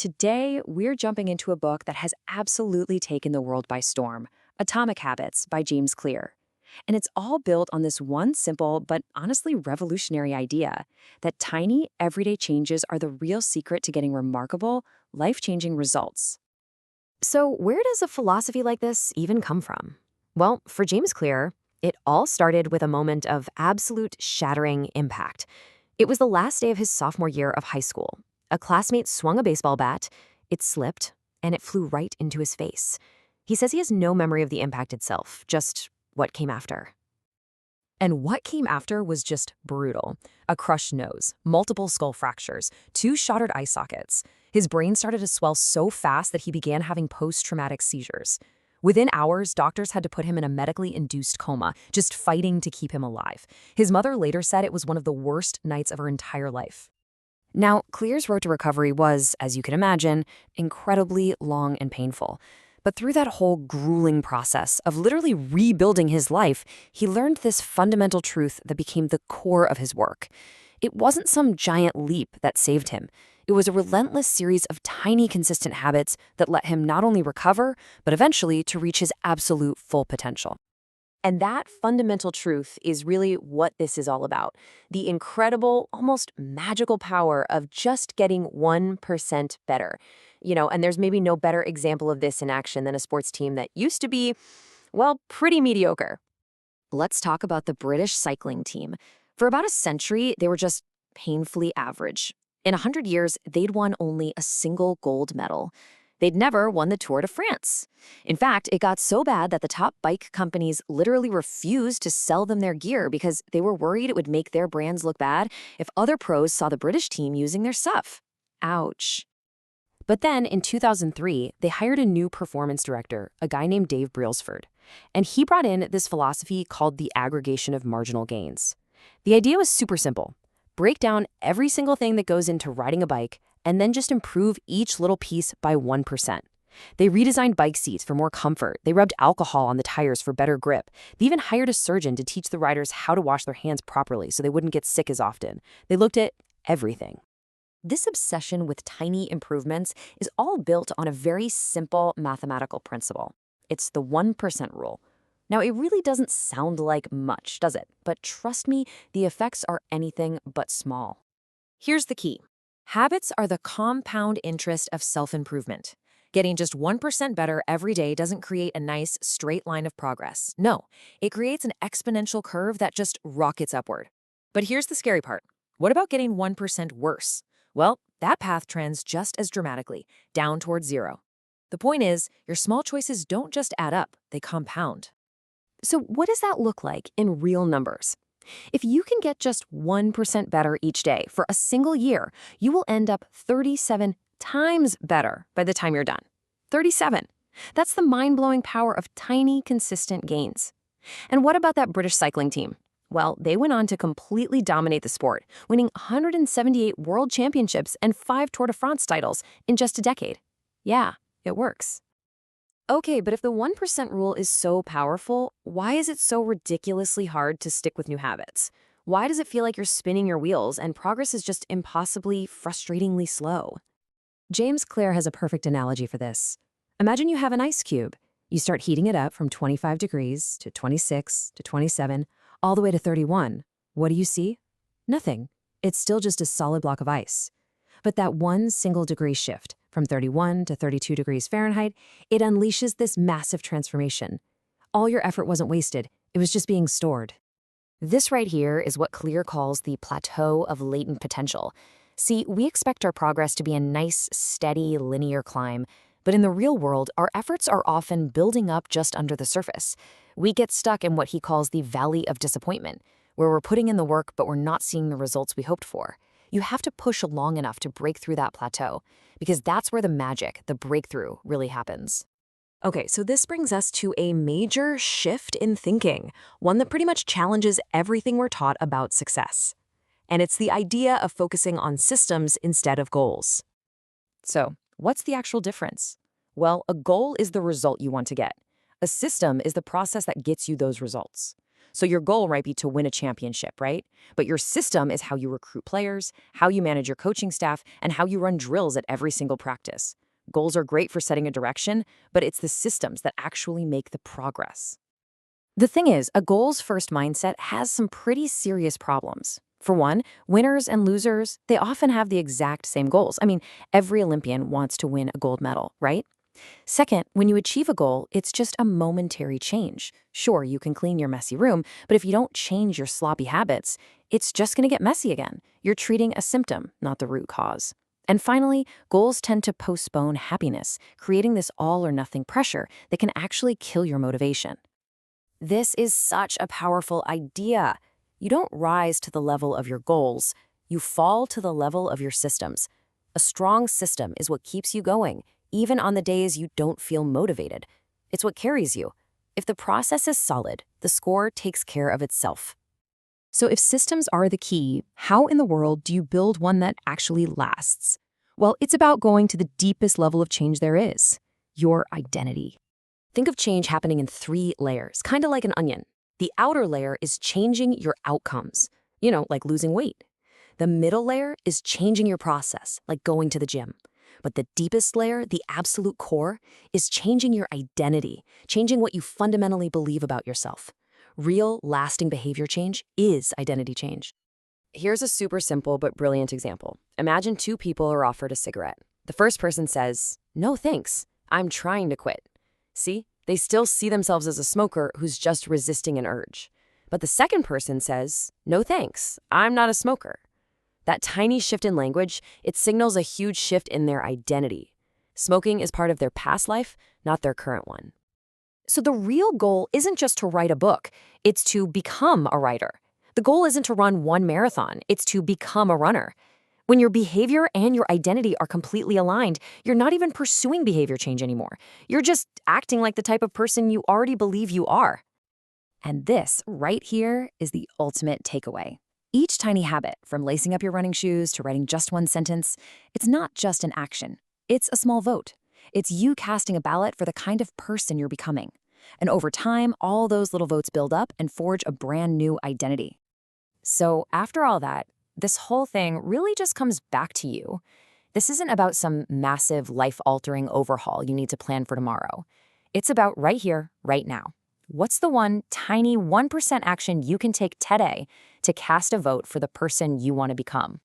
Today, we're jumping into a book that has absolutely taken the world by storm, Atomic Habits by James Clear. And it's all built on this one simple but honestly revolutionary idea that tiny, everyday changes are the real secret to getting remarkable, life-changing results. So, where does a philosophy like this even come from? Well, for James Clear, it all started with a moment of absolute shattering impact. It was the last day of his sophomore year of high school. A classmate swung a baseball bat, it slipped, and it flew right into his face. He says he has no memory of the impact itself, just what came after. And what came after was just brutal. A crushed nose, multiple skull fractures, two shattered eye sockets. His brain started to swell so fast that he began having post-traumatic seizures. Within hours, doctors had to put him in a medically induced coma, just fighting to keep him alive. His mother later said it was one of the worst nights of her entire life. Now, Clear's road to recovery was, as you can imagine, incredibly long and painful. But through that whole grueling process of literally rebuilding his life, he learned this fundamental truth that became the core of his work. It wasn't some giant leap that saved him. It was a relentless series of tiny, consistent habits that let him not only recover, but eventually to reach his absolute full potential. And that fundamental truth is really what this is all about. The incredible, almost magical power of just getting 1% better. And there's maybe no better example of this in action than a sports team that used to be, well, pretty mediocre. Let's talk about the British cycling team. For about a century, they were just painfully average. In 100 years, they'd won only a single gold medal. They'd never won the Tour de France. In fact, it got so bad that the top bike companies literally refused to sell them their gear because they were worried it would make their brands look bad if other pros saw the British team using their stuff. Ouch. But then, in 2003, they hired a new performance director, a guy named Dave Brailsford. And he brought in this philosophy called the aggregation of marginal gains. The idea was super simple. Break down every single thing that goes into riding a bike and then just improve each little piece by 1%. They redesigned bike seats for more comfort. They rubbed alcohol on the tires for better grip. They even hired a surgeon to teach the riders how to wash their hands properly so they wouldn't get sick as often. They looked at everything. This obsession with tiny improvements is all built on a very simple mathematical principle. It's the 1% rule. Now, it really doesn't sound like much, does it? But trust me, the effects are anything but small. Here's the key. Habits are the compound interest of self-improvement. Getting just 1% better every day doesn't create a nice, straight line of progress. No, it creates an exponential curve that just rockets upward. But here's the scary part. What about getting 1% worse? Well, that path trends just as dramatically, down towards zero. The point is, your small choices don't just add up, they compound. So what does that look like in real numbers? If you can get just 1% better each day for a single year, you will end up 37 times better by the time you're done. 37. That's the mind-blowing power of tiny, consistent gains. And what about that British cycling team? Well, they went on to completely dominate the sport, winning 178 world championships and 5 Tour de France titles in just a decade. Yeah, it works. Okay, but if the 1% rule is so powerful, why is it so ridiculously hard to stick with new habits? Why does it feel like you're spinning your wheels and progress is just impossibly, frustratingly slow? James Clear has a perfect analogy for this. Imagine you have an ice cube. You start heating it up from 25 degrees to 26 to 27, all the way to 31. What do you see? Nothing. It's still just a solid block of ice. But that one single degree shift, from 31 to 32 degrees Fahrenheit, it unleashes this massive transformation. All your effort wasn't wasted, it was just being stored. This right here is what Clear calls the Plateau of Latent Potential. See, we expect our progress to be a nice, steady, linear climb, but in the real world, our efforts are often building up just under the surface. We get stuck in what he calls the Valley of Disappointment, where we're putting in the work but we're not seeing the results we hoped for. You have to push long enough to break through that plateau, because that's where the magic, the breakthrough, really happens. Okay, so this brings us to a major shift in thinking, one that pretty much challenges everything we're taught about success. And it's the idea of focusing on systems instead of goals. So, what's the actual difference? Well, a goal is the result you want to get. A system is the process that gets you those results. So your goal might be to win a championship, right? But your system is how you recruit players, how you manage your coaching staff, and how you run drills at every single practice. Goals are great for setting a direction, but it's the systems that actually make the progress. The thing is, a goals-first mindset has some pretty serious problems. For one, winners and losers, they often have the exact same goals. I mean, every Olympian wants to win a gold medal, right? Second, when you achieve a goal, it's just a momentary change. Sure, you can clean your messy room, but if you don't change your sloppy habits, it's just going to get messy again. You're treating a symptom, not the root cause. And finally, goals tend to postpone happiness, creating this all-or-nothing pressure that can actually kill your motivation. This is such a powerful idea. You don't rise to the level of your goals, you fall to the level of your systems. A strong system is what keeps you going, even on the days you don't feel motivated. It's what carries you. If the process is solid, the score takes care of itself. So if systems are the key, how in the world do you build one that actually lasts? Well, it's about going to the deepest level of change there is, your identity. Think of change happening in 3 layers, kind of like an onion. The outer layer is changing your outcomes, like losing weight. The middle layer is changing your process, like going to the gym. But the deepest layer, the absolute core, is changing your identity, changing what you fundamentally believe about yourself. Real, lasting behavior change is identity change. Here's a super simple but brilliant example. Imagine 2 people are offered a cigarette. The first person says, "No thanks, I'm trying to quit." See, they still see themselves as a smoker who's just resisting an urge. But the second person says, "No thanks, I'm not a smoker." That tiny shift in language, it signals a huge shift in their identity. Smoking is part of their past life, not their current one. So the real goal isn't just to write a book, it's to become a writer. The goal isn't to run 1 marathon, it's to become a runner. When your behavior and your identity are completely aligned, you're not even pursuing behavior change anymore. You're just acting like the type of person you already believe you are. And this right here is the ultimate takeaway. Each tiny habit, from lacing up your running shoes to writing just 1 sentence, it's not just an action. It's a small vote. It's you casting a ballot for the kind of person you're becoming. And over time, all those little votes build up and forge a brand new identity. So after all that, this whole thing really just comes back to you. This isn't about some massive life-altering overhaul you need to plan for tomorrow. It's about right here, right now. What's the one tiny 1% action you can take today to cast a vote for the person you want to become?